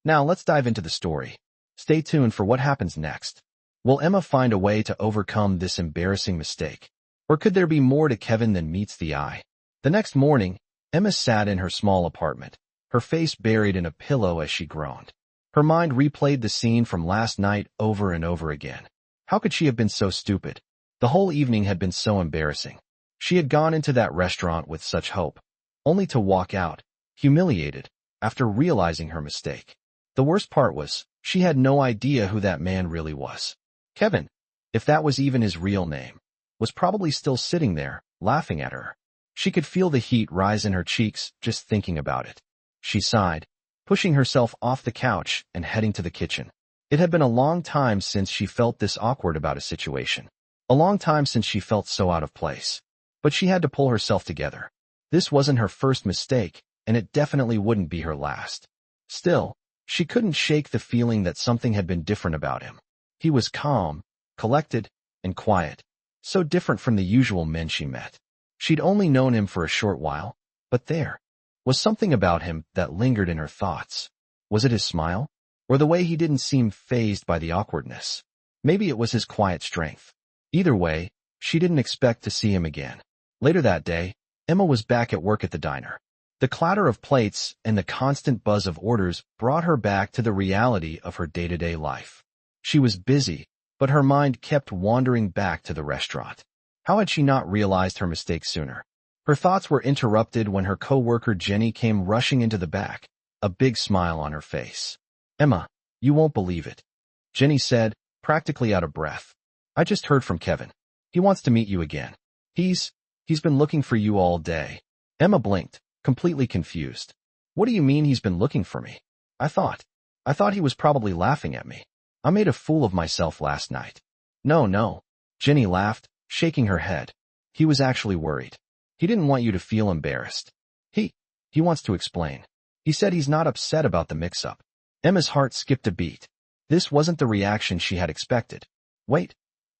Now let's dive into the story. Stay tuned for what happens next. Will Emma find a way to overcome this embarrassing mistake? Or could there be more to Kevin than meets the eye? The next morning, Emma sat in her small apartment, her face buried in a pillow as she groaned. Her mind replayed the scene from last night over and over again. How could she have been so stupid? The whole evening had been so embarrassing. She had gone into that restaurant with such hope, only to walk out, humiliated, after realizing her mistake. The worst part was, she had no idea who that man really was. Kevin, if that was even his real name, was probably still sitting there, laughing at her. She could feel the heat rise in her cheeks just thinking about it. She sighed, pushing herself off the couch and heading to the kitchen. It had been a long time since she felt this awkward about a situation. A long time since she felt so out of place. But she had to pull herself together. This wasn't her first mistake, and it definitely wouldn't be her last. Still, she couldn't shake the feeling that something had been different about him. He was calm, collected, and quiet, so different from the usual men she met. She'd only known him for a short while, but there was something about him that lingered in her thoughts. Was it his smile? Or the way he didn't seem fazed by the awkwardness? Maybe it was his quiet strength. Either way, she didn't expect to see him again. Later that day, Emma was back at work at the diner. The clatter of plates and the constant buzz of orders brought her back to the reality of her day-to-day life. She was busy, but her mind kept wandering back to the restaurant. How had she not realized her mistake sooner? Her thoughts were interrupted when her co-worker Jenny came rushing into the back, a big smile on her face. "Emma, you won't believe it," Jenny said, practically out of breath. "I just heard from Kevin. He wants to meet you again. He's been looking for you all day." Emma blinked, completely confused. "What do you mean he's been looking for me? I thought he was probably laughing at me. I made a fool of myself last night." No, Jenny laughed, shaking her head. "He was actually worried. He didn't want you to feel embarrassed. He wants to explain. He said he's not upset about the mix-up." Emma's heart skipped a beat. This wasn't the reaction she had expected. "Wait,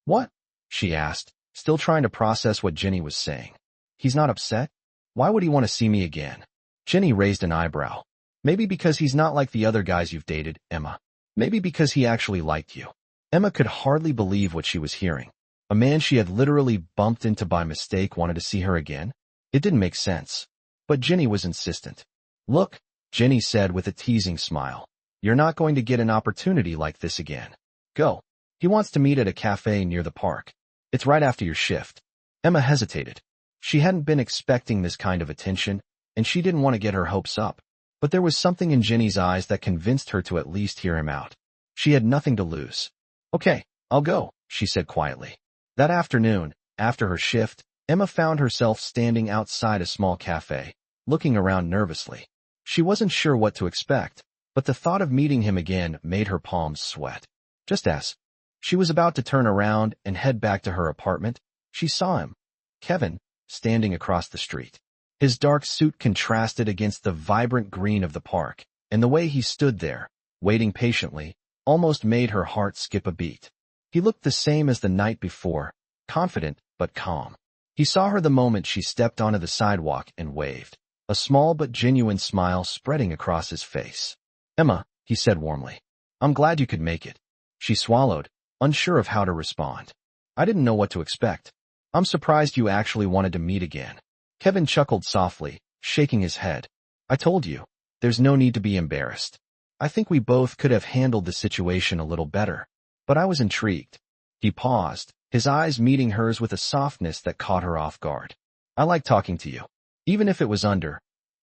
what?" she asked, still trying to process what Jenny was saying. "He's not upset? Why would he want to see me again?" Jenny raised an eyebrow. "Maybe because he's not like the other guys you've dated, Emma. Maybe because he actually liked you." Emma could hardly believe what she was hearing. A man she had literally bumped into by mistake wanted to see her again? It didn't make sense. But Jenny was insistent. "Look," Jenny said with a teasing smile. "You're not going to get an opportunity like this again. Go. He wants to meet at a cafe near the park. It's right after your shift." Emma hesitated. She hadn't been expecting this kind of attention, and she didn't want to get her hopes up. But there was something in Jenny's eyes that convinced her to at least hear him out. She had nothing to lose. "Okay, I'll go," she said quietly. That afternoon, after her shift, Emma found herself standing outside a small cafe, looking around nervously. She wasn't sure what to expect, but the thought of meeting him again made her palms sweat. Just as she was about to turn around and head back to her apartment, she saw him, Kevin, standing across the street. His dark suit contrasted against the vibrant green of the park, and the way he stood there, waiting patiently, almost made her heart skip a beat. He looked the same as the night before, confident but calm. He saw her the moment she stepped onto the sidewalk and waved, a small but genuine smile spreading across his face. "Emma," he said warmly, "I'm glad you could make it." She swallowed, unsure of how to respond. "I didn't know what to expect. I'm surprised you actually wanted to meet again." Kevin chuckled softly, shaking his head. "I told you, there's no need to be embarrassed. I think we both could have handled the situation a little better. But I was intrigued." He paused, his eyes meeting hers with a softness that caught her off guard. "I like talking to you, even if it was under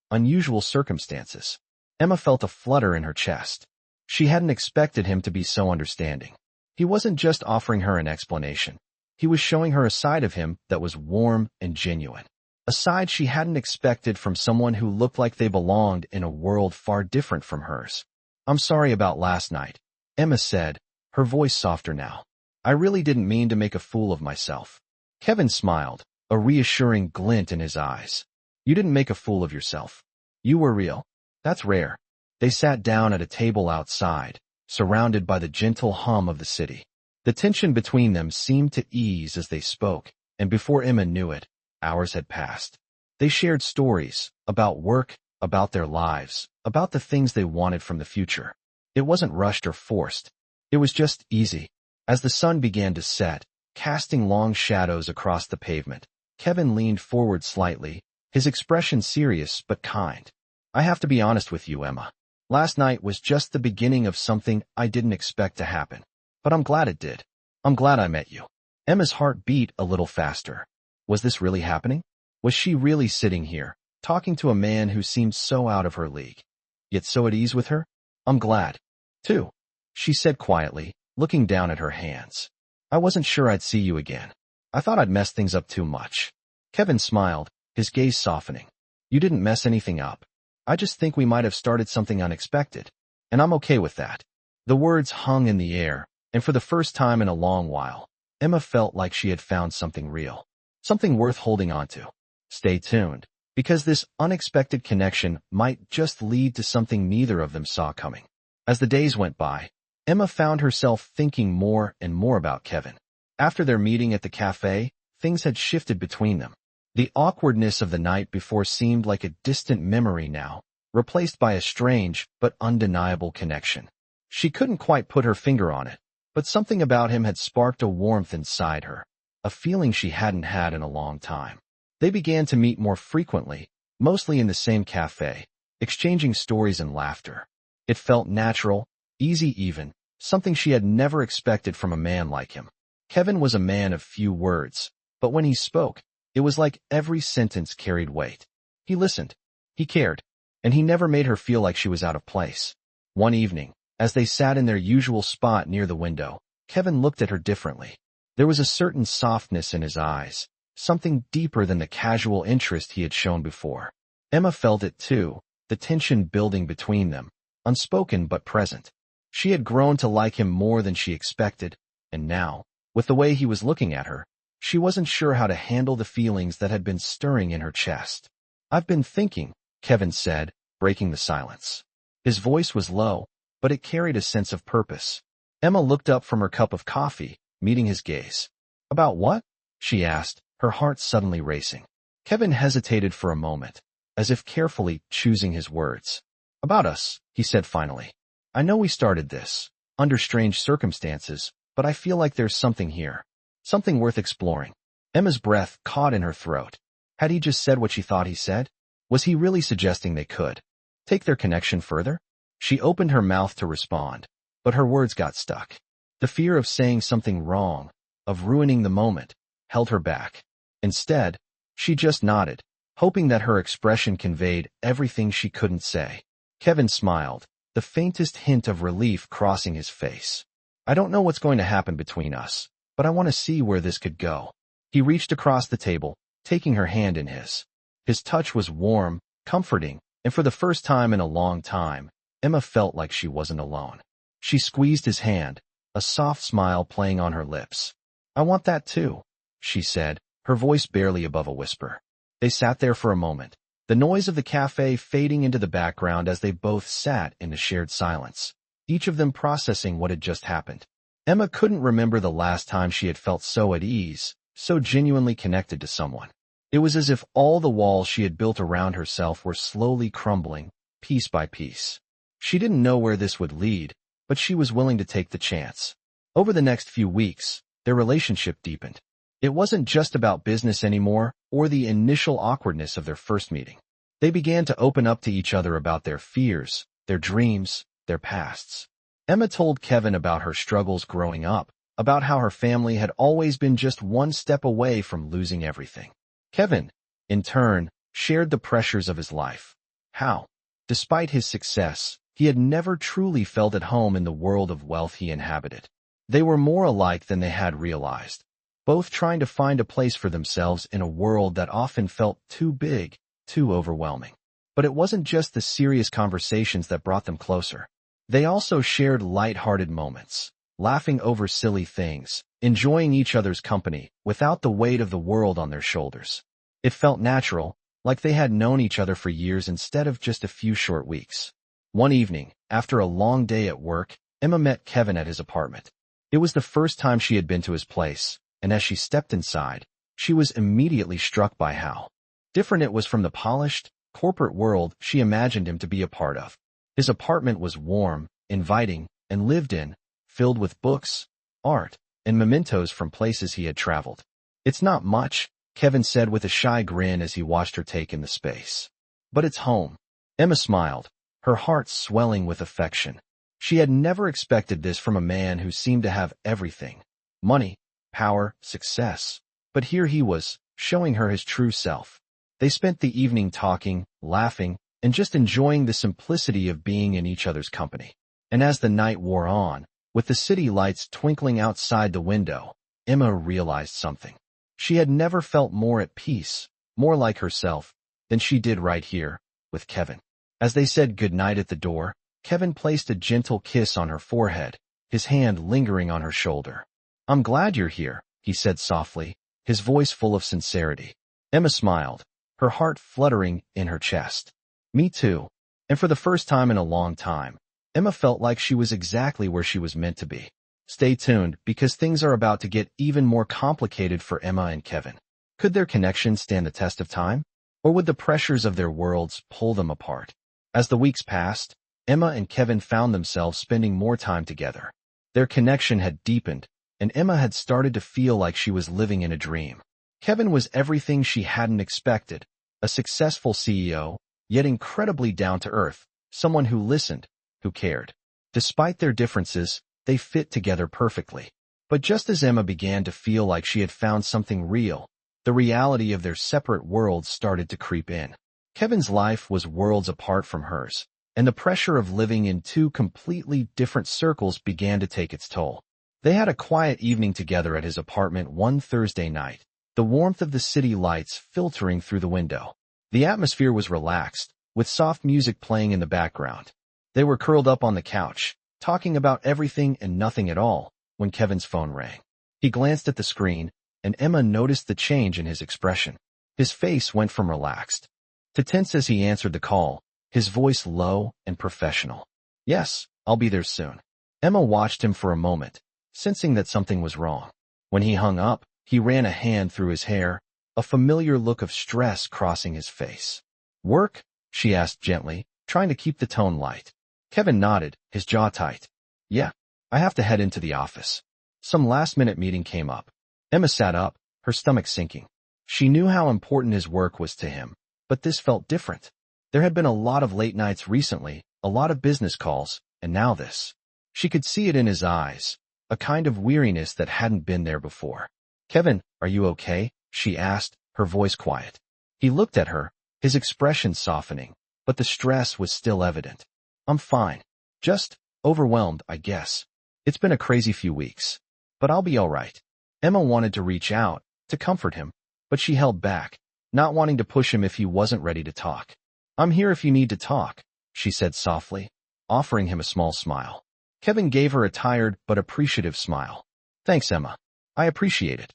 unusual circumstances." Emma felt a flutter in her chest. She hadn't expected him to be so understanding. He wasn't just offering her an explanation. He was showing her a side of him that was warm and genuine. A side she hadn't expected from someone who looked like they belonged in a world far different from hers. "I'm sorry about last night," Emma said, her voice softer now. "I really didn't mean to make a fool of myself." Kevin smiled, a reassuring glint in his eyes. "You didn't make a fool of yourself. You were real. That's rare." They sat down at a table outside, surrounded by the gentle hum of the city. The tension between them seemed to ease as they spoke, and before Emma knew it, hours had passed. They shared stories about work, about their lives, about the things they wanted from the future. It wasn't rushed or forced. It was just easy. As the sun began to set, casting long shadows across the pavement, Kevin leaned forward slightly, his expression serious but kind. I have to be honest with you, Emma. Last night was just the beginning of something I didn't expect to happen. But I'm glad it did. I'm glad I met you. Emma's heart beat a little faster. Was this really happening? Was she really sitting here, talking to a man who seemed so out of her league, yet so at ease with her? I'm glad, too, she said quietly, looking down at her hands. I wasn't sure I'd see you again. I thought I'd messed things up too much. Kevin smiled, his gaze softening. You didn't mess anything up. I just think we might have started something unexpected, and I'm okay with that. The words hung in the air, and for the first time in a long while, Emma felt like she had found something real, something worth holding on to. Stay tuned, because this unexpected connection might just lead to something neither of them saw coming. As the days went by, Emma found herself thinking more and more about Kevin. After their meeting at the cafe, things had shifted between them. The awkwardness of the night before seemed like a distant memory now, replaced by a strange but undeniable connection. She couldn't quite put her finger on it, but something about him had sparked a warmth inside her, a feeling she hadn't had in a long time. They began to meet more frequently, mostly in the same cafe, exchanging stories and laughter. It felt natural, easy even, something she had never expected from a man like him. Kevin was a man of few words, but when he spoke, it was like every sentence carried weight. He listened, he cared, and he never made her feel like she was out of place. One evening, as they sat in their usual spot near the window, Kevin looked at her differently. There was a certain softness in his eyes, something deeper than the casual interest he had shown before. Emma felt it too, the tension building between them, unspoken but present. She had grown to like him more than she expected, and now, with the way he was looking at her, she wasn't sure how to handle the feelings that had been stirring in her chest. I've been thinking, Kevin said, breaking the silence. His voice was low, but it carried a sense of purpose. Emma looked up from her cup of coffee, meeting his gaze. About what? She asked, her heart suddenly racing. Kevin hesitated for a moment, as if carefully choosing his words. About us, he said finally. I know we started this, under strange circumstances, but I feel like there's something here. Something worth exploring. Emma's breath caught in her throat. Had he just said what she thought he said? Was he really suggesting they could take their connection further? She opened her mouth to respond, but her words got stuck. The fear of saying something wrong, of ruining the moment, held her back. Instead, she just nodded, hoping that her expression conveyed everything she couldn't say. Kevin smiled, the faintest hint of relief crossing his face. I don't know what's going to happen between us, but I want to see where this could go. He reached across the table, taking her hand in his. His touch was warm, comforting, and for the first time in a long time, Emma felt like she wasn't alone. She squeezed his hand, a soft smile playing on her lips. I want that too, she said, her voice barely above a whisper. They sat there for a moment, the noise of the cafe fading into the background as they both sat in the shared silence, each of them processing what had just happened. Emma couldn't remember the last time she had felt so at ease, so genuinely connected to someone. It was as if all the walls she had built around herself were slowly crumbling, piece by piece. She didn't know where this would lead, but she was willing to take the chance. Over the next few weeks, their relationship deepened. It wasn't just about business anymore, or the initial awkwardness of their first meeting. They began to open up to each other about their fears, their dreams, their pasts. Emma told Kevin about her struggles growing up, about how her family had always been just one step away from losing everything. Kevin, in turn, shared the pressures of his life. How, despite his success, he had never truly felt at home in the world of wealth he inhabited. They were more alike than they had realized, both trying to find a place for themselves in a world that often felt too big, too overwhelming. But it wasn't just the serious conversations that brought them closer. They also shared light-hearted moments, laughing over silly things, enjoying each other's company without the weight of the world on their shoulders. It felt natural, like they had known each other for years instead of just a few short weeks. One evening, after a long day at work, Emma met Kevin at his apartment. It was the first time she had been to his place, and as she stepped inside, she was immediately struck by how different it was from the polished, corporate world she imagined him to be a part of. His apartment was warm, inviting, and lived in, filled with books, art, and mementos from places he had traveled. "It's not much," Kevin said with a shy grin as he watched her take in the space. "But it's home." Emma smiled, her heart swelling with affection. She had never expected this from a man who seemed to have everything: money, power, success. But here he was, showing her his true self. They spent the evening talking, laughing, and just enjoying the simplicity of being in each other's company. And as the night wore on, with the city lights twinkling outside the window, Emma realized something. She had never felt more at peace, more like herself, than she did right here, with Kevin. As they said goodnight at the door, Kevin placed a gentle kiss on her forehead, his hand lingering on her shoulder. "I'm glad you're here," he said softly, his voice full of sincerity. Emma smiled, her heart fluttering in her chest. "Me too." And for the first time in a long time, Emma felt like she was exactly where she was meant to be. Stay tuned, because things are about to get even more complicated for Emma and Kevin. Could their connection stand the test of time? Or would the pressures of their worlds pull them apart? As the weeks passed, Emma and Kevin found themselves spending more time together. Their connection had deepened, and Emma had started to feel like she was living in a dream. Kevin was everything she hadn't expected: a successful CEO, yet incredibly down-to-earth, someone who listened, who cared. Despite their differences, they fit together perfectly. But just as Emma began to feel like she had found something real, the reality of their separate worlds started to creep in. Kevin's life was worlds apart from hers, and the pressure of living in two completely different circles began to take its toll. They had a quiet evening together at his apartment one Thursday night, the warmth of the city lights filtering through the window. The atmosphere was relaxed, with soft music playing in the background. They were curled up on the couch, talking about everything and nothing at all, when Kevin's phone rang. He glanced at the screen, and Emma noticed the change in his expression. His face went from relaxed to tense as he answered the call, his voice low and professional. "Yes, I'll be there soon." Emma watched him for a moment, sensing that something was wrong. When he hung up, he ran a hand through his hair, a familiar look of stress crossing his face. "Work?" she asked gently, trying to keep the tone light. Kevin nodded, his jaw tight. "Yeah, I have to head into the office. Some last-minute meeting came up." Emma sat up, her stomach sinking. She knew how important his work was to him, but this felt different. There had been a lot of late nights recently, a lot of business calls, and now this. She could see it in his eyes, a kind of weariness that hadn't been there before. "Kevin, are you okay?" she asked, her voice quiet. He looked at her, his expression softening, but the stress was still evident. "I'm fine. Just overwhelmed, I guess. It's been a crazy few weeks. But I'll be all right." Emma wanted to reach out, to comfort him, but she held back, not wanting to push him if he wasn't ready to talk. "I'm here if you need to talk," she said softly, offering him a small smile. Kevin gave her a tired but appreciative smile. "Thanks, Emma. I appreciate it."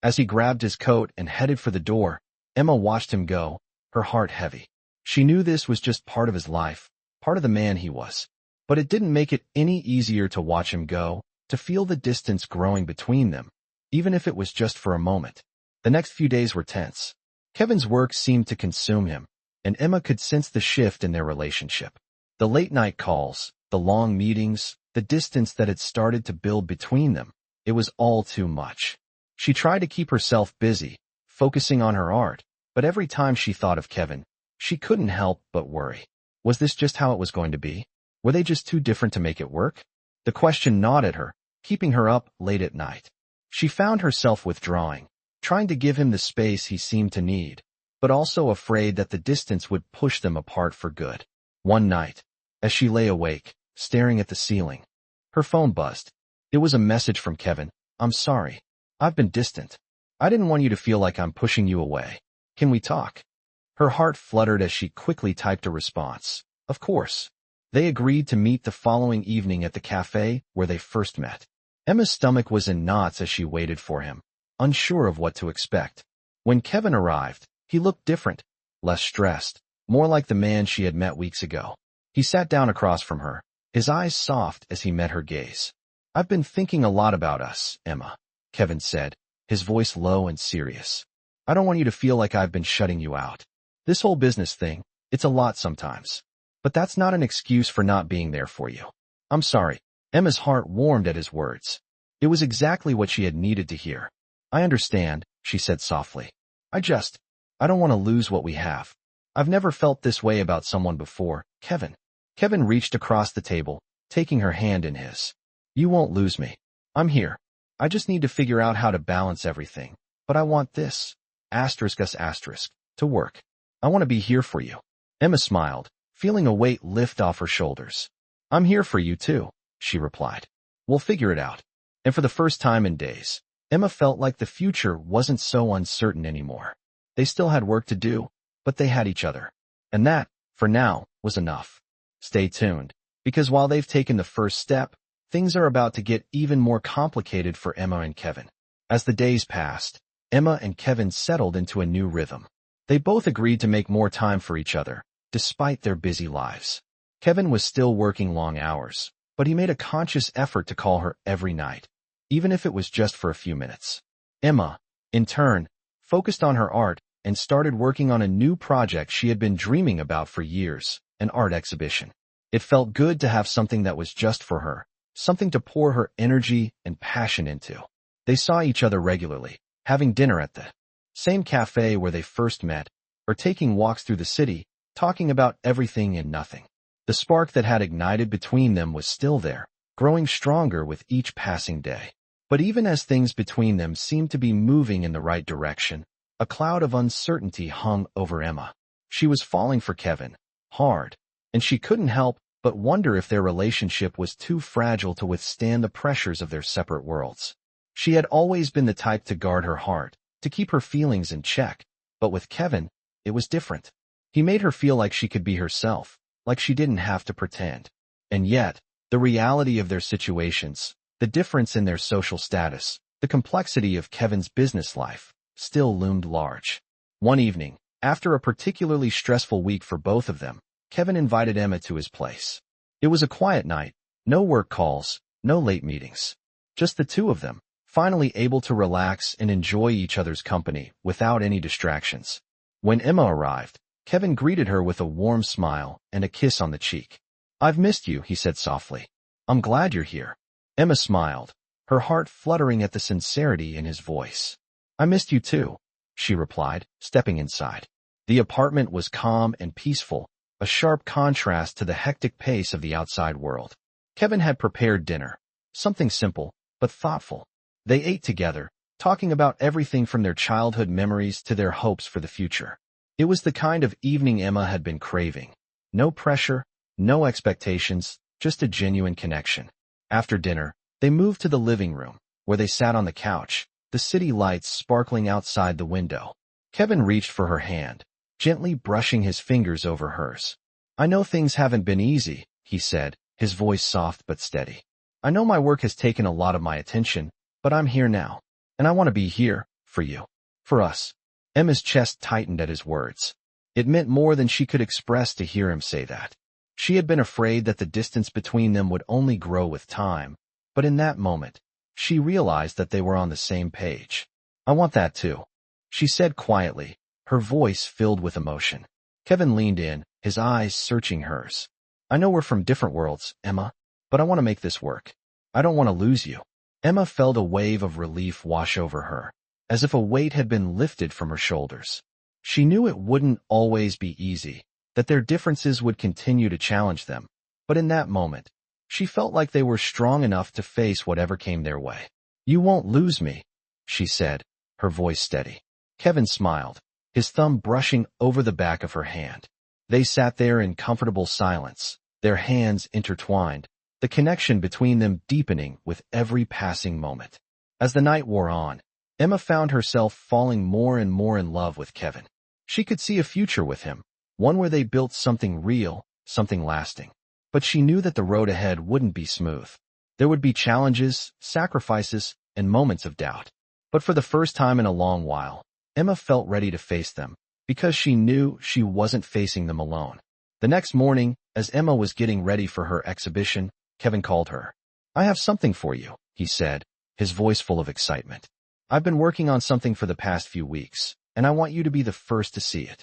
As he grabbed his coat and headed for the door, Emma watched him go, her heart heavy. She knew this was just part of his life, part of the man he was. But it didn't make it any easier to watch him go, to feel the distance growing between them, even if it was just for a moment. The next few days were tense. Kevin's work seemed to consume him, and Emma could sense the shift in their relationship. The late-night calls, the long meetings, the distance that had started to build between them, it was all too much. She tried to keep herself busy, focusing on her art, but every time she thought of Kevin, she couldn't help but worry. Was this just how it was going to be? Were they just too different to make it work? The question gnawed at her, keeping her up late at night. She found herself withdrawing, trying to give him the space he seemed to need, but also afraid that the distance would push them apart for good. One night, as she lay awake, staring at the ceiling, her phone buzzed. It was a message from Kevin. "I'm sorry. I've been distant. I didn't want you to feel like I'm pushing you away. Can we talk?" Her heart fluttered as she quickly typed a response. Of course. They agreed to meet the following evening at the cafe where they first met. Emma's stomach was in knots as she waited for him, unsure of what to expect. When Kevin arrived, he looked different, less stressed, more like the man she had met weeks ago. He sat down across from her, his eyes soft as he met her gaze. "I've been thinking a lot about us, Emma," Kevin said, his voice low and serious. "I don't want you to feel like I've been shutting you out. This whole business thing, it's a lot sometimes. But that's not an excuse for not being there for you. I'm sorry. Emma's heart warmed at his words. It was exactly what she had needed to hear. I understand, she said softly. I don't want to lose what we have. I've never felt this way about someone before, Kevin. Kevin reached across the table, taking her hand in his. You won't lose me. I'm here. I just need to figure out how to balance everything. But I want this, to work. I want to be here for you. Emma smiled, feeling a weight lift off her shoulders. I'm here for you too, she replied. We'll figure it out. And for the first time in days, Emma felt like the future wasn't so uncertain anymore. They still had work to do, but they had each other. And that, for now, was enough. Stay tuned, because while they've taken the first step, things are about to get even more complicated for Emma and Kevin. As the days passed, Emma and Kevin settled into a new rhythm. They both agreed to make more time for each other, despite their busy lives. Kevin was still working long hours, but he made a conscious effort to call her every night, even if it was just for a few minutes. Emma, in turn, focused on her art and started working on a new project she had been dreaming about for years, an art exhibition. It felt good to have something that was just for her, something to pour her energy and passion into. They saw each other regularly, having dinner at the same cafe where they first met, or taking walks through the city, talking about everything and nothing. The spark that had ignited between them was still there, growing stronger with each passing day. But even as things between them seemed to be moving in the right direction, a cloud of uncertainty hung over Emma. She was falling for Kevin, hard, and she couldn't help but wonder if their relationship was too fragile to withstand the pressures of their separate worlds. She had always been the type to guard her heart, to keep her feelings in check, but with Kevin, it was different. He made her feel like she could be herself, like she didn't have to pretend. And yet, the reality of their situations, the difference in their social status, the complexity of Kevin's business life, still loomed large. One evening, after a particularly stressful week for both of them, Kevin invited Emma to his place. It was a quiet night, no work calls, no late meetings. Just the two of them, finally able to relax and enjoy each other's company without any distractions. When Emma arrived, Kevin greeted her with a warm smile and a kiss on the cheek. I've missed you, he said softly. I'm glad you're here. Emma smiled, her heart fluttering at the sincerity in his voice. I missed you too, she replied, stepping inside. The apartment was calm and peaceful, a sharp contrast to the hectic pace of the outside world. Kevin had prepared dinner, something simple, but thoughtful. They ate together, talking about everything from their childhood memories to their hopes for the future. It was the kind of evening Emma had been craving. No pressure, no expectations, just a genuine connection. After dinner, they moved to the living room, where they sat on the couch, the city lights sparkling outside the window. Kevin reached for her hand, gently brushing his fingers over hers. I know things haven't been easy, he said, his voice soft but steady. I know my work has taken a lot of my attention, but I'm here now, and I want to be here, for you, for us. Emma's chest tightened at his words. It meant more than she could express to hear him say that. She had been afraid that the distance between them would only grow with time, but in that moment, she realized that they were on the same page. I want that too, she said quietly, her voice filled with emotion. Kevin leaned in, his eyes searching hers. I know we're from different worlds, Emma, but I want to make this work. I don't want to lose you. Emma felt a wave of relief wash over her, as if a weight had been lifted from her shoulders. She knew it wouldn't always be easy, that their differences would continue to challenge them, but in that moment, she felt like they were strong enough to face whatever came their way. You won't lose me, she said, her voice steady. Kevin smiled, his thumb brushing over the back of her hand. They sat there in comfortable silence, their hands intertwined, the connection between them deepening with every passing moment. As the night wore on, Emma found herself falling more and more in love with Kevin. She could see a future with him, one where they built something real, something lasting. But she knew that the road ahead wouldn't be smooth. There would be challenges, sacrifices, and moments of doubt. But for the first time in a long while, Emma felt ready to face them, because she knew she wasn't facing them alone. The next morning, as Emma was getting ready for her exhibition, Kevin called her. I have something for you, he said, his voice full of excitement. I've been working on something for the past few weeks, and I want you to be the first to see it.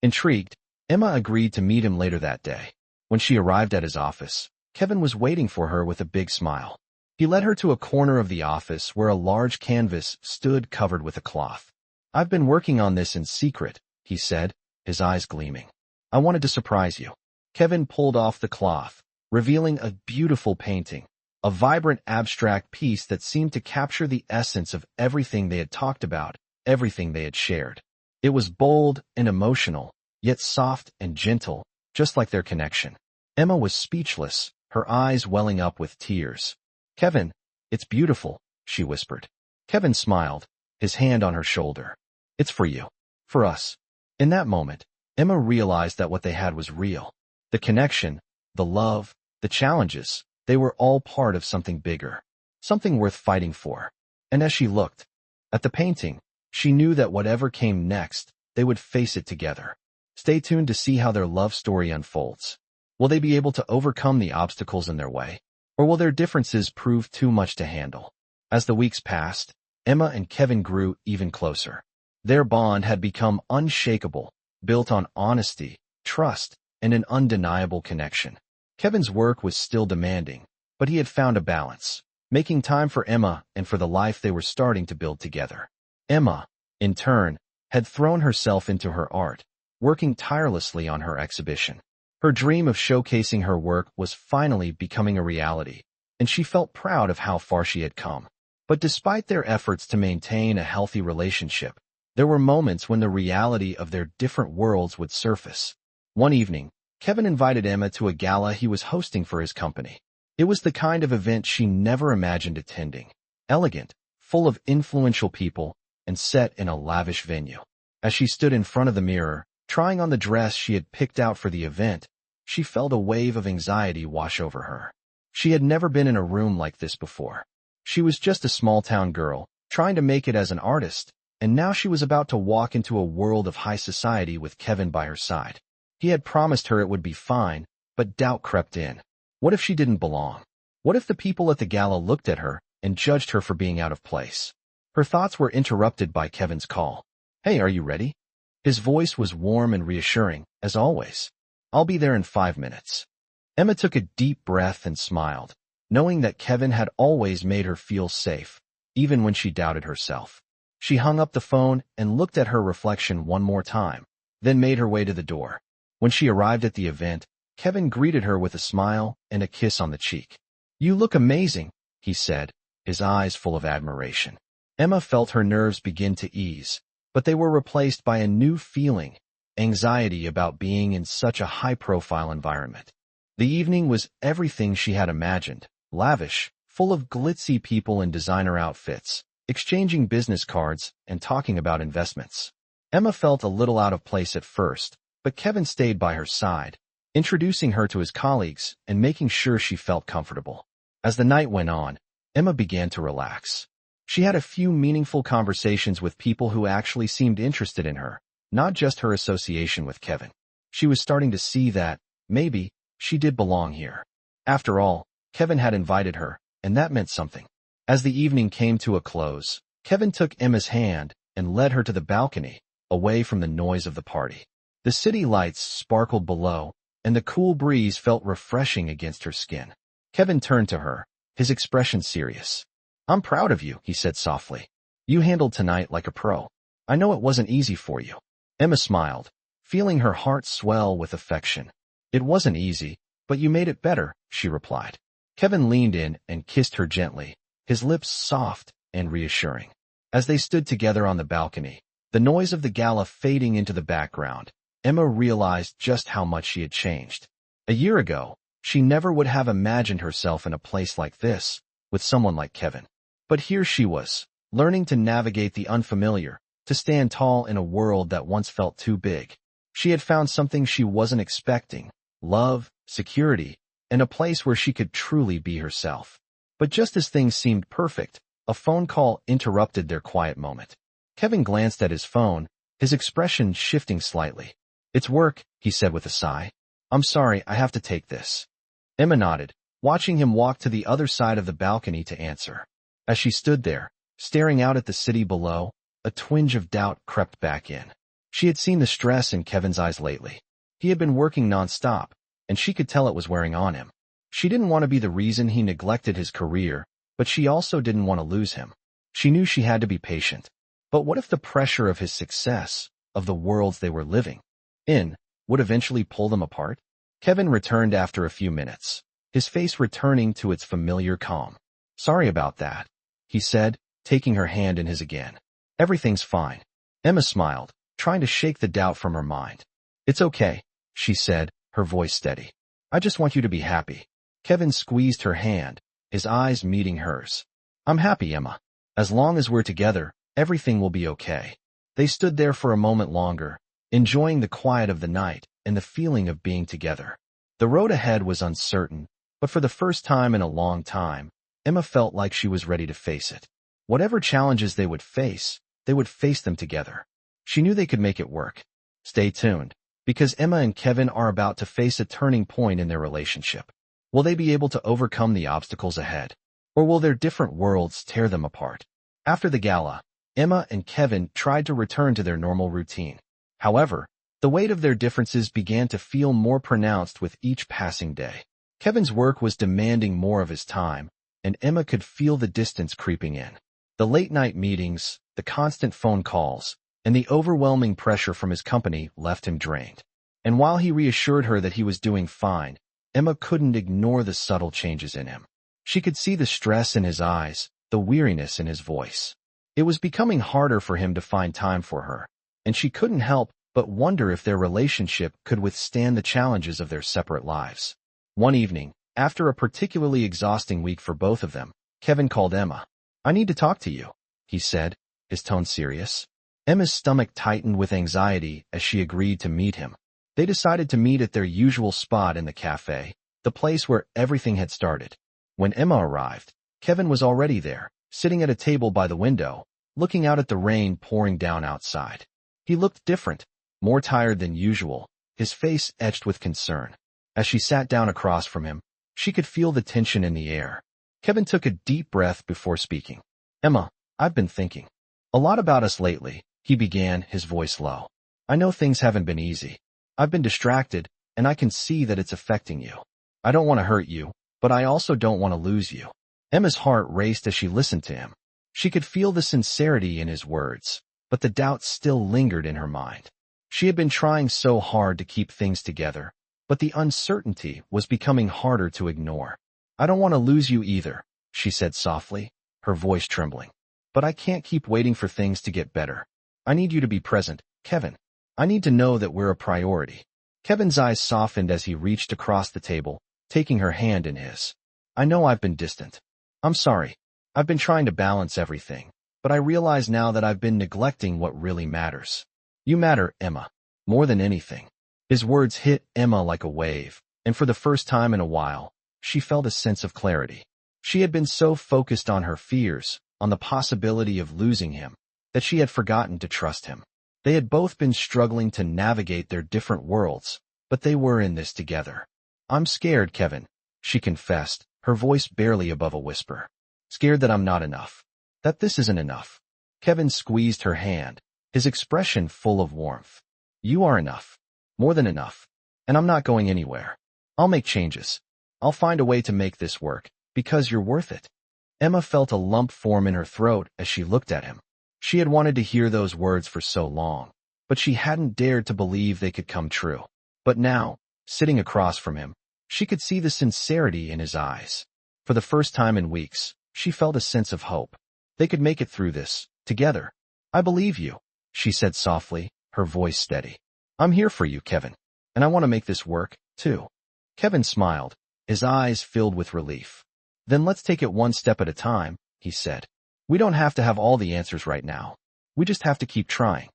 Intrigued, Emma agreed to meet him later that day. When she arrived at his office, Kevin was waiting for her with a big smile. He led her to a corner of the office where a large canvas stood covered with a cloth. "I've been working on this in secret," he said, his eyes gleaming. "I wanted to surprise you." Kevin pulled off the cloth, revealing a beautiful painting, a vibrant abstract piece that seemed to capture the essence of everything they had talked about, everything they had shared. It was bold and emotional, yet soft and gentle, just like their connection. Emma was speechless, her eyes welling up with tears. "Kevin, it's beautiful," she whispered. Kevin smiled, his hand on her shoulder. "It's for you. For us." In that moment, Emma realized that what they had was real. The connection, the love, the challenges, they were all part of something bigger, something worth fighting for. And as she looked at the painting, she knew that whatever came next, they would face it together. Stay tuned to see how their love story unfolds. Will they be able to overcome the obstacles in their way? Or will their differences prove too much to handle? As the weeks passed, Emma and Kevin grew even closer. Their bond had become unshakable, built on honesty, trust, and an undeniable connection. Kevin's work was still demanding, but he had found a balance, making time for Emma and for the life they were starting to build together. Emma, in turn, had thrown herself into her art, working tirelessly on her exhibition. Her dream of showcasing her work was finally becoming a reality, and she felt proud of how far she had come. But despite their efforts to maintain a healthy relationship, there were moments when the reality of their different worlds would surface. One evening, Kevin invited Emma to a gala he was hosting for his company. It was the kind of event she never imagined attending. Elegant, full of influential people, and set in a lavish venue. As she stood in front of the mirror, trying on the dress she had picked out for the event, she felt a wave of anxiety wash over her. She had never been in a room like this before. She was just a small-town girl, trying to make it as an artist, and now she was about to walk into a world of high society with Kevin by her side. He had promised her it would be fine, but doubt crept in. What if she didn't belong? What if the people at the gala looked at her and judged her for being out of place? Her thoughts were interrupted by Kevin's call. "Hey, are you ready?" His voice was warm and reassuring, as always. "I'll be there in 5 minutes." Emma took a deep breath and smiled, knowing that Kevin had always made her feel safe, even when she doubted herself. She hung up the phone and looked at her reflection one more time, then made her way to the door. When she arrived at the event, Kevin greeted her with a smile and a kiss on the cheek. "You look amazing," he said, his eyes full of admiration. Emma felt her nerves begin to ease, but they were replaced by a new feeling, anxiety about being in such a high-profile environment. The evening was everything she had imagined, lavish, full of glitzy people in designer outfits, exchanging business cards and talking about investments. Emma felt a little out of place at first, but Kevin stayed by her side, introducing her to his colleagues and making sure she felt comfortable. As the night went on, Emma began to relax. She had a few meaningful conversations with people who actually seemed interested in her, not just her association with Kevin. She was starting to see that, maybe, she did belong here. After all, Kevin had invited her, and that meant something. As the evening came to a close, Kevin took Emma's hand and led her to the balcony, away from the noise of the party. The city lights sparkled below, and the cool breeze felt refreshing against her skin. Kevin turned to her, his expression serious. "I'm proud of you," he said softly. "You handled tonight like a pro. I know it wasn't easy for you." Emma smiled, feeling her heart swell with affection. "It wasn't easy, but you made it better," she replied. Kevin leaned in and kissed her gently, his lips soft and reassuring. As they stood together on the balcony, the noise of the gala fading into the background, Emma realized just how much she had changed. A year ago, she never would have imagined herself in a place like this, with someone like Kevin. But here she was, learning to navigate the unfamiliar, to stand tall in a world that once felt too big. She had found something she wasn't expecting, love, security, and a place where she could truly be herself. But just as things seemed perfect, a phone call interrupted their quiet moment. Kevin glanced at his phone, his expression shifting slightly. "It's work," he said with a sigh. "I'm sorry, I have to take this." Emma nodded, watching him walk to the other side of the balcony to answer. As she stood there, staring out at the city below, a twinge of doubt crept back in. She had seen the stress in Kevin's eyes lately. He had been working nonstop, and she could tell it was wearing on him. She didn't want to be the reason he neglected his career, but she also didn't want to lose him. She knew she had to be patient. But what if the pressure of his success, of the worlds they were living in, would eventually pull them apart? Kevin returned after a few minutes, his face returning to its familiar calm. "Sorry about that," he said, taking her hand in his again. "Everything's fine." Emma smiled, trying to shake the doubt from her mind. "It's okay," she said, her voice steady. "I just want you to be happy." Kevin squeezed her hand, his eyes meeting hers. "I'm happy, Emma. As long as we're together, everything will be okay." They stood there for a moment longer, enjoying the quiet of the night and the feeling of being together. The road ahead was uncertain, but for the first time in a long time, Emma felt like she was ready to face it. Whatever challenges they would face them together. She knew they could make it work. Stay tuned, because Emma and Kevin are about to face a turning point in their relationship. Will they be able to overcome the obstacles ahead? Or will their different worlds tear them apart? After the gala, Emma and Kevin tried to return to their normal routine. However, the weight of their differences began to feel more pronounced with each passing day. Kevin's work was demanding more of his time, and Emma could feel the distance creeping in. The late-night meetings, the constant phone calls, and the overwhelming pressure from his company left him drained. And while he reassured her that he was doing fine, Emma couldn't ignore the subtle changes in him. She could see the stress in his eyes, the weariness in his voice. It was becoming harder for him to find time for her, and she couldn't help but wonder if their relationship could withstand the challenges of their separate lives. One evening, after a particularly exhausting week for both of them, Kevin called Emma. "I need to talk to you," he said, his tone serious. Emma's stomach tightened with anxiety as she agreed to meet him. They decided to meet at their usual spot in the cafe, the place where everything had started. When Emma arrived, Kevin was already there, sitting at a table by the window, looking out at the rain pouring down outside. He looked different, more tired than usual, his face etched with concern. As she sat down across from him, she could feel the tension in the air. Kevin took a deep breath before speaking. "Emma, I've been thinking a lot about us lately," he began, his voice low. "I know things haven't been easy. I've been distracted, and I can see that it's affecting you. I don't want to hurt you, but I also don't want to lose you." Emma's heart raced as she listened to him. She could feel the sincerity in his words, but the doubt still lingered in her mind. She had been trying so hard to keep things together, but the uncertainty was becoming harder to ignore. "I don't want to lose you either," she said softly, her voice trembling. "But I can't keep waiting for things to get better. I need you to be present, Kevin. I need to know that we're a priority." Kevin's eyes softened as he reached across the table, taking her hand in his. "I know I've been distant. I'm sorry. I've been trying to balance everything, but I realize now that I've been neglecting what really matters. You matter, Emma, more than anything." His words hit Emma like a wave, and for the first time in a while, she felt a sense of clarity. She had been so focused on her fears, on the possibility of losing him, that she had forgotten to trust him. They had both been struggling to navigate their different worlds, but they were in this together. "I'm scared, Kevin," she confessed, her voice barely above a whisper. "Scared that I'm not enough. That this isn't enough." Kevin squeezed her hand, his expression full of warmth. "You are enough. More than enough. And I'm not going anywhere. I'll make changes. I'll find a way to make this work, because you're worth it." Emma felt a lump form in her throat as she looked at him. She had wanted to hear those words for so long, but she hadn't dared to believe they could come true. But now, sitting across from him, she could see the sincerity in his eyes. For the first time in weeks, she felt a sense of hope. They could make it through this, together. "I believe you," she said softly, her voice steady. "I'm here for you, Kevin, and I want to make this work, too." Kevin smiled, his eyes filled with relief. "Then let's take it one step at a time," he said. "We don't have to have all the answers right now. We just have to keep trying."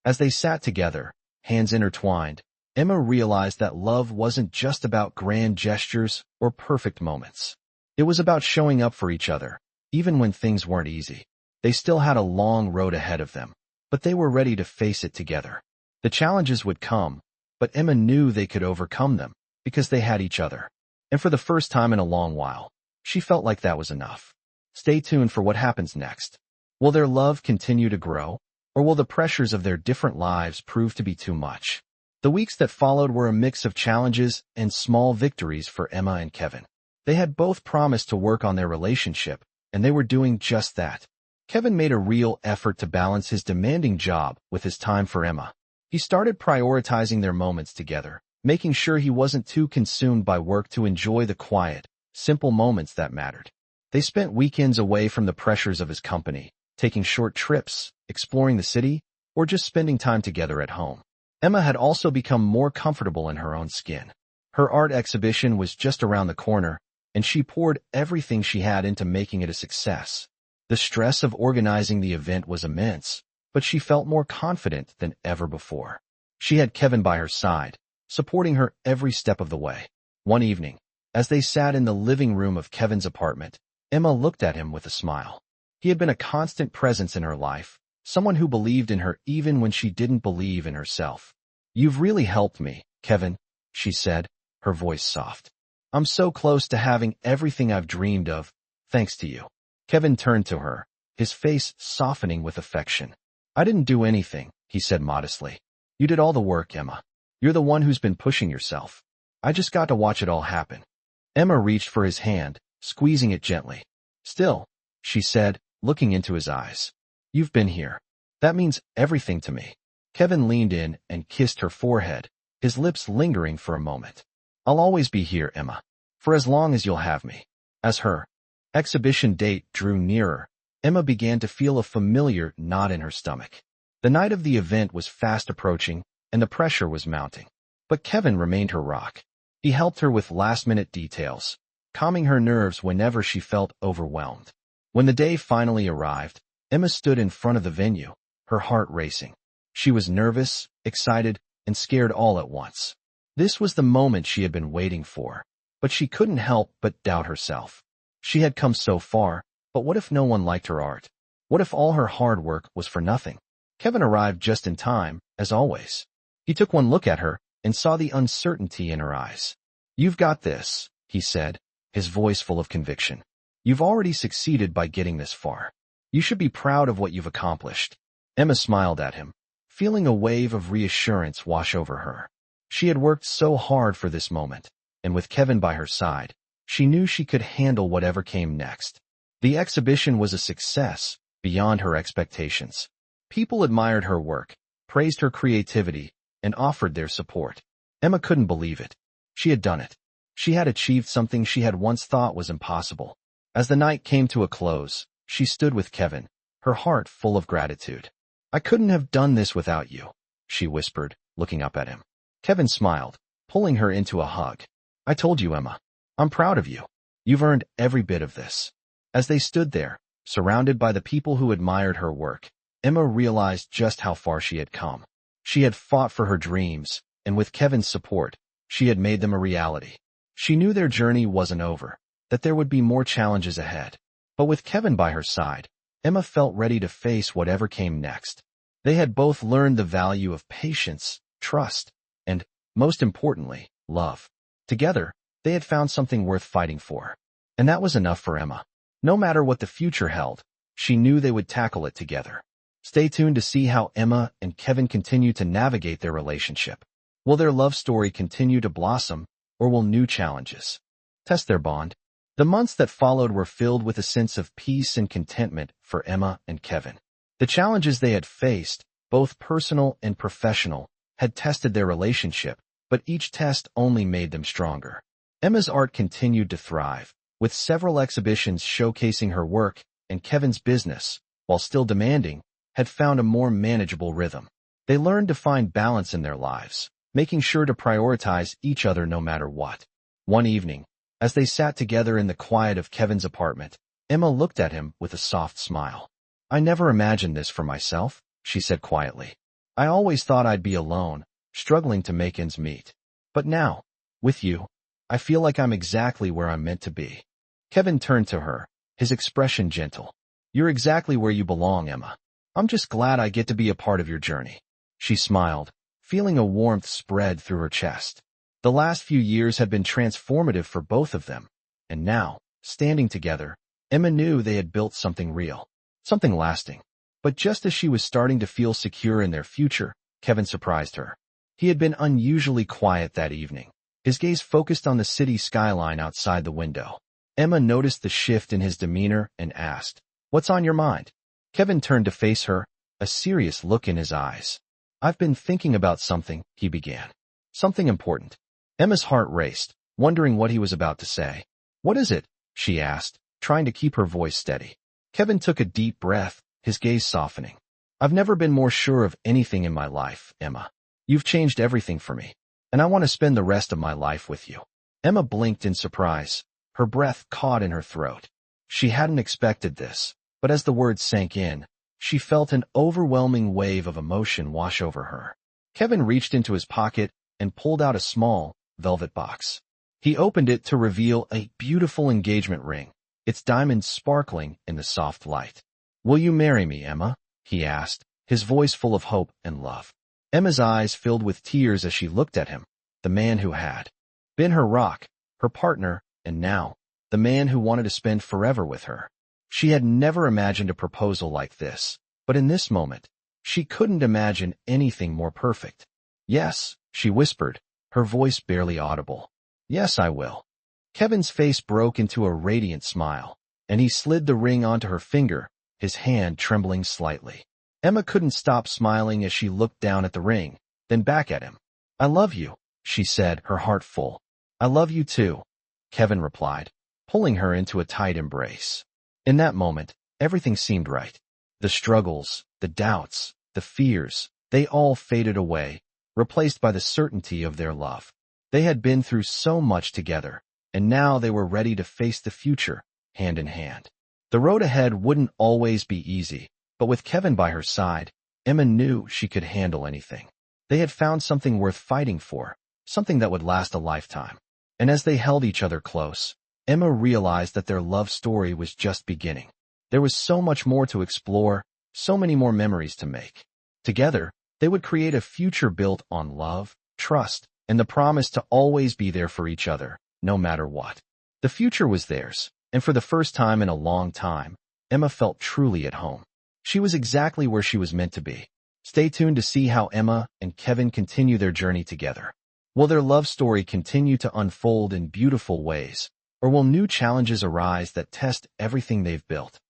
As they sat together, hands intertwined, Emma realized that love wasn't just about grand gestures or perfect moments. It was about showing up for each other, even when things weren't easy. They still had a long road ahead of them, but they were ready to face it together. The challenges would come, but Emma knew they could overcome them because they had each other. And for the first time in a long while, she felt like that was enough. Stay tuned for what happens next. Will their love continue to grow, or will the pressures of their different lives prove to be too much? The weeks that followed were a mix of challenges and small victories for Emma and Kevin. They had both promised to work on their relationship, and they were doing just that. Kevin made a real effort to balance his demanding job with his time for Emma. He started prioritizing their moments together, making sure he wasn't too consumed by work to enjoy the quiet, simple moments that mattered. They spent weekends away from the pressures of his company, taking short trips, exploring the city, or just spending time together at home. Emma had also become more comfortable in her own skin. Her art exhibition was just around the corner, and she poured everything she had into making it a success. The stress of organizing the event was immense, but she felt more confident than ever before. She had Kevin by her side, supporting her every step of the way. One evening, as they sat in the living room of Kevin's apartment, Emma looked at him with a smile. He had been a constant presence in her life, someone who believed in her even when she didn't believe in herself. "You've really helped me, Kevin," she said, her voice soft. "I'm so close to having everything I've dreamed of, thanks to you." Kevin turned to her, his face softening with affection. "I didn't do anything," he said modestly. "You did all the work, Emma. You're the one who's been pushing yourself. I just got to watch it all happen." Emma reached for his hand, squeezing it gently. "Still," she said, looking into his eyes. "You've been here. That means everything to me." Kevin leaned in and kissed her forehead, his lips lingering for a moment. "I'll always be here, Emma, for as long as you'll have me." As her exhibition date drew nearer, Emma began to feel a familiar knot in her stomach. The night of the event was fast approaching, and the pressure was mounting. But Kevin remained her rock. He helped her with last-minute details, calming her nerves whenever she felt overwhelmed. When the day finally arrived, Emma stood in front of the venue, her heart racing. She was nervous, excited, and scared all at once. This was the moment she had been waiting for, but she couldn't help but doubt herself. She had come so far, but what if no one liked her art? What if all her hard work was for nothing? Kevin arrived just in time, as always. He took one look at her and saw the uncertainty in her eyes. "You've got this," he said, his voice full of conviction. "You've already succeeded by getting this far. You should be proud of what you've accomplished." Emma smiled at him, feeling a wave of reassurance wash over her. She had worked so hard for this moment, and with Kevin by her side, she knew she could handle whatever came next. The exhibition was a success beyond her expectations. People admired her work, praised her creativity, and offered their support. Emma couldn't believe it. She had done it. She had achieved something she had once thought was impossible. As the night came to a close, she stood with Kevin, her heart full of gratitude. "I couldn't have done this without you," she whispered, looking up at him. Kevin smiled, pulling her into a hug. "I told you, Emma. I'm proud of you. You've earned every bit of this." As they stood there, surrounded by the people who admired her work, Emma realized just how far she had come. She had fought for her dreams, and with Kevin's support, she had made them a reality. She knew their journey wasn't over, that there would be more challenges ahead. But with Kevin by her side, Emma felt ready to face whatever came next. They had both learned the value of patience, trust, and, most importantly, love. Together, they had found something worth fighting for. And that was enough for Emma. No matter what the future held, she knew they would tackle it together. Stay tuned to see how Emma and Kevin continue to navigate their relationship. Will their love story continue to blossom, or will new challenges test their bond? The months that followed were filled with a sense of peace and contentment for Emma and Kevin. The challenges they had faced, both personal and professional, had tested their relationship, but each test only made them stronger. Emma's art continued to thrive, with several exhibitions showcasing her work, and Kevin's business, while still demanding, had found a more manageable rhythm. They learned to find balance in their lives, making sure to prioritize each other no matter what. One evening, as they sat together in the quiet of Kevin's apartment, Emma looked at him with a soft smile. "I never imagined this for myself," she said quietly. "I always thought I'd be alone, struggling to make ends meet. But now, with you, I feel like I'm exactly where I'm meant to be." Kevin turned to her, his expression gentle. "You're exactly where you belong, Emma. I'm just glad I get to be a part of your journey." She smiled, feeling a warmth spread through her chest. The last few years had been transformative for both of them, and now, standing together, Emma knew they had built something real, something lasting. But just as she was starting to feel secure in their future, Kevin surprised her. He had been unusually quiet that evening, his gaze focused on the city skyline outside the window. Emma noticed the shift in his demeanor and asked, "What's on your mind?" Kevin turned to face her, a serious look in his eyes. "I've been thinking about something," he began. "Something important." Emma's heart raced, wondering what he was about to say. "What is it?" she asked, trying to keep her voice steady. Kevin took a deep breath, his gaze softening. "I've never been more sure of anything in my life, Emma. You've changed everything for me, and I want to spend the rest of my life with you." Emma blinked in surprise, her breath caught in her throat. She hadn't expected this, but as the words sank in, she felt an overwhelming wave of emotion wash over her. Kevin reached into his pocket and pulled out a small, velvet box. He opened it to reveal a beautiful engagement ring, its diamonds sparkling in the soft light. "Will you marry me, Emma?" he asked, his voice full of hope and love. Emma's eyes filled with tears as she looked at him, the man who had been her rock, her partner, and now, the man who wanted to spend forever with her. She had never imagined a proposal like this, but in this moment, she couldn't imagine anything more perfect. "Yes," she whispered, her voice barely audible. "Yes, I will." Kevin's face broke into a radiant smile, and he slid the ring onto her finger, his hand trembling slightly. Emma couldn't stop smiling as she looked down at the ring, then back at him. "I love you," she said, her heart full. "I love you too," Kevin replied, pulling her into a tight embrace. In that moment, everything seemed right. The struggles, the doubts, the fears, they all faded away, replaced by the certainty of their love. They had been through so much together, and now they were ready to face the future, hand in hand. The road ahead wouldn't always be easy, but with Kevin by her side, Emma knew she could handle anything. They had found something worth fighting for, something that would last a lifetime. And as they held each other close, Emma realized that their love story was just beginning. There was so much more to explore, so many more memories to make. Together, they would create a future built on love, trust, and the promise to always be there for each other, no matter what. The future was theirs, and for the first time in a long time, Emma felt truly at home. She was exactly where she was meant to be. Stay tuned to see how Emma and Kevin continue their journey together. Will their love story continue to unfold in beautiful ways, or will new challenges arise that test everything they've built?